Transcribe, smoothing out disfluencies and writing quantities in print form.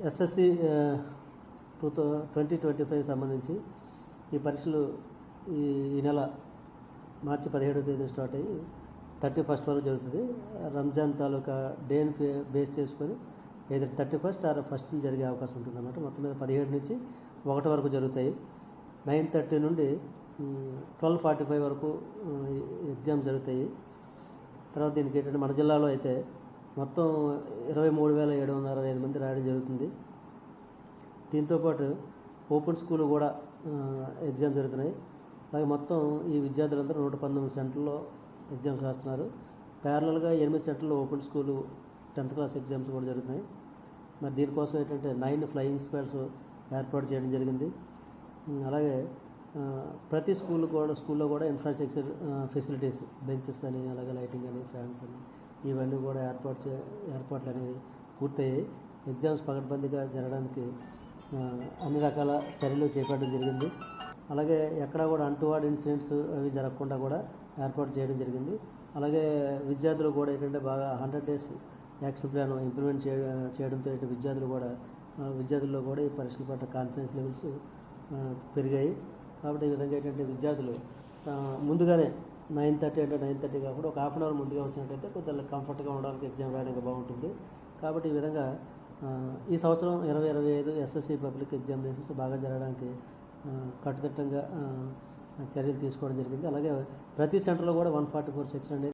SSC 2025 సంబంధించి ఈ పరీక్షలు ఈ నెల మార్చి 17వ తేదీ స్టార్ట్ అయ్యి 31st వరకు జరుగుతుంది. రంజాన్ తాలూకా డేని బేస్ చేసుకొని ఏదో 31st ఆర్ 1st జరిగే అవకాశం ఉంటుంది అన్నమాట. మొత్తం మీద 17 నుంచి 1 వరకు జరుగుతాయి. 9:30 నుండి 12:45 వరకు ఎగ్జామ్స్ జరుగుతాయి. తర్వాత దీనికి ఏంటంటే మన జిల్లాలో అయితే మొత్తం 23,765 మంది రాయడం జరుగుతుంది. దీంతోపాటు ఓపెన్ స్కూల్ కూడా ఎగ్జామ్ జరుగుతున్నాయి. అలాగే మొత్తం ఈ విద్యార్థులందరూ 119 సెంటర్లో ఎగ్జామ్స్ రాస్తున్నారు. ప్యారలల్గా 8 సెంటర్లో open school 10th class exams కూడా జరుగుతున్నాయి. మరి దీనికోసం ఏంటంటే 9 ఫ్లయింగ్ స్క్వాడ్స్ ఏర్పాటు చేయడం జరిగింది. అలాగే ప్రతి స్కూల్లో కూడా ఇన్ఫ్రాస్ట్రక్చర్ ఫెసిలిటీస్, బెంచెస్ అని, అలాగే లైటింగ్ అని, ఫ్యాన్స్ అని, ఇవన్నీ కూడా ఏర్పాట్లు అనేవి పూర్తయ్యాయి. ఎగ్జామ్స్ పకడ్బందీగా జరగడానికి అన్ని రకాల చర్యలు చేపట్టడం జరిగింది. అలాగే ఎక్కడా కూడా అంటువార్డ్ ఇన్సిడెంట్స్ అవి జరగకుండా కూడా ఏర్పాటు చేయడం జరిగింది. అలాగే విద్యార్థులు కూడా ఏంటంటే బాగా 100 days యాక్షన్ ప్లాన్ ఇంప్లిమెంట్ చేయడంతో విద్యార్థుల్లో కూడా ఈ పరీక్షల పట్ల కాన్ఫిడెన్స్ లెవెల్స్ పెరిగాయి. కాబట్టి ఈ విధంగా ఏంటంటే విద్యార్థులు ముందుగానే 9:30 కాకుండా ఒక హాఫ్ అన్ అవర్ ముందుగా వచ్చినట్టయితే కొద్దిగా కంఫర్ట్గా ఉండడానికి, ఎగ్జామ్ రాయడానికి బాగుంటుంది. కాబట్టి ఈ విధంగా ఈ సంవత్సరం 2025 ఎస్ఎస్సి పబ్లిక్ ఎగ్జామినేషన్స్ బాగా జరగడానికి కట్టుదిట్టంగా చర్యలు తీసుకోవడం జరిగింది. అలాగే ప్రతి సెంటర్లో కూడా 144 సెక్షన్ అనేది